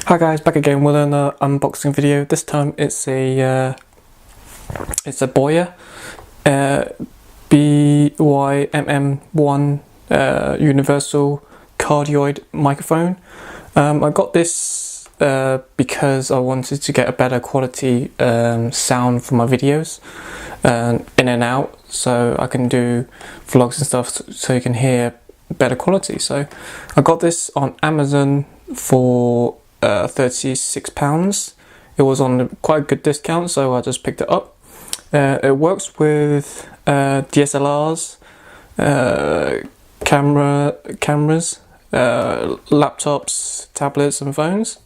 Hi guys, back again with another unboxing video. This time it's a Boya BY-MM1 universal cardioid microphone. I got this because I wanted to get a better quality sound for my videos in and out, so I can do vlogs and stuff so you can hear better quality. So I got this on Amazon for £36. It was on quite a good discount, so I just picked it up. It works with DSLRs, cameras, laptops, tablets and phones,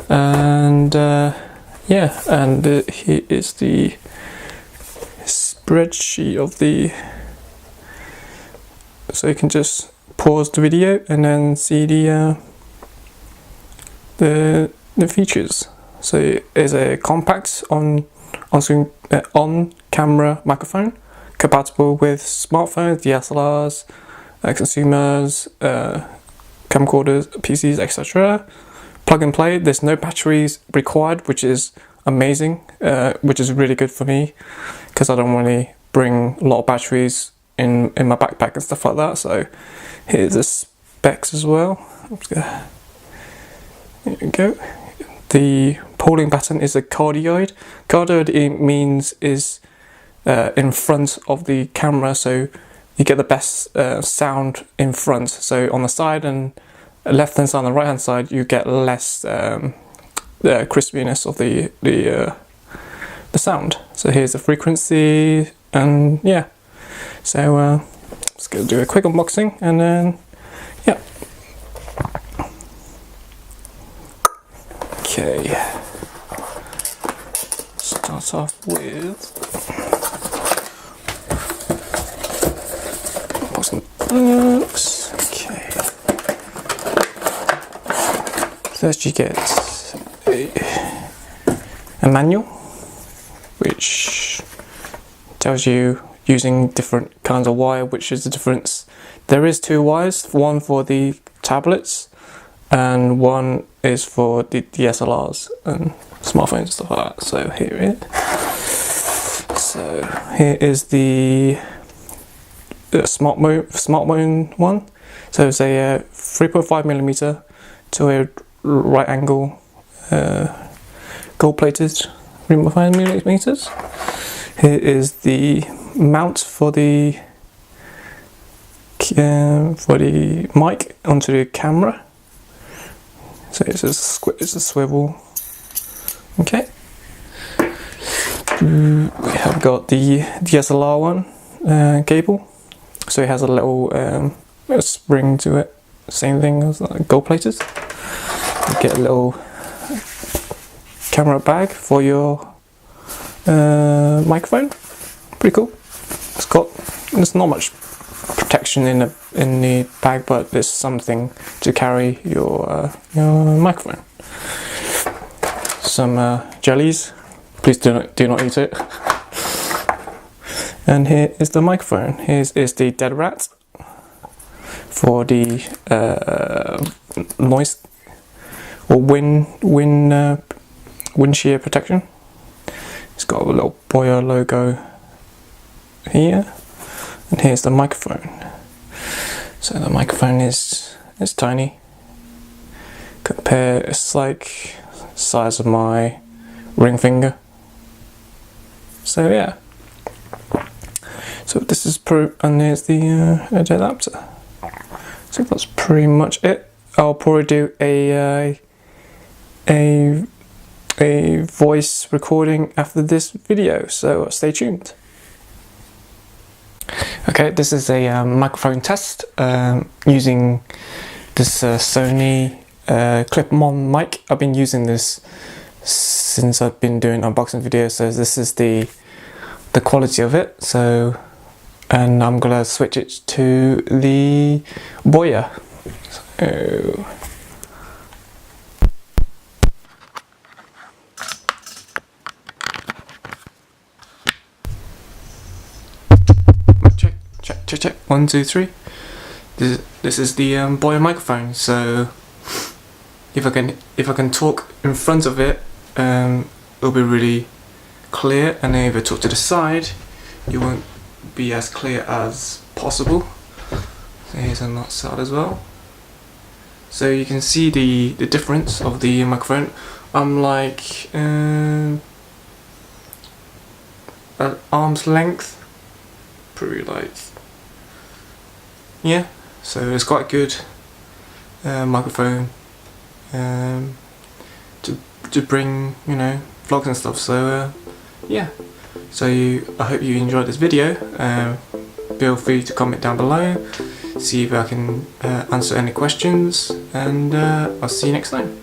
and yeah, and here is the spreadsheet of the, so you can just pause the video and then see the features. So it's a compact on camera microphone, compatible with smartphones, DSLRs, consumers, camcorders, PCs, etc. Plug and play. There's no batteries required, which is amazing, which is really good for me because I don't really bring a lot of batteries in my backpack and stuff like that. So here's the specs as well. There we go. The polling button is a cardioid. Cardioid, it means is in front of the camera, so you get the best sound in front. So on the side and left hand side and the right hand side, you get less crispiness of the sound. So here's the frequency, and yeah. So let's go do a quick unboxing, and then yeah. Okay, start off with unboxing books. Okay, first you get a manual which tells you using different kinds of wire, which is the difference. There is two wires, one for the tablets and one is for the DSLRs and smartphones and stuff like that. So here it is. So here is the smartphone one. So it's a 3.5mm to a right angle gold plated 3.5mm. Here is the mount for the mic onto the camera. So it's a swivel. Okay. We have got the DSLR one cable. So it has a little spring to it. Same thing as gold plated. You get a little camera bag for your microphone. Pretty cool. There's not much protection in the bag, but there's something to carry your microphone. Some jellies. Please do not eat it. And here is the microphone. Here is the dead rat for the noise or wind shear protection. It's got a little Boya logo here, and here's the microphone. So the microphone is tiny. It's like size of my ring finger. So yeah. So this is and there's the adapter. So that's pretty much it. I'll probably do a voice recording after this video, so stay tuned. Okay, this is a microphone test using this Sony clip-on mic. I've been using this since I've been doing unboxing videos, so this is the quality of it. So, and I'm gonna switch it to the Boya. So, check 1 2 3. This is the Boya microphone. So if I can talk in front of it, it'll be really clear, and then if I talk to the side, it won't be as clear as possible. So here's on that side as well. So you can see the difference of the microphone. I'm like at arm's length, pretty like, yeah. So it's quite good microphone to bring, you know, vlogs and stuff. So yeah. So I hope you enjoyed this video. Feel free to comment down below, see if I can answer any questions, and I'll see you next time.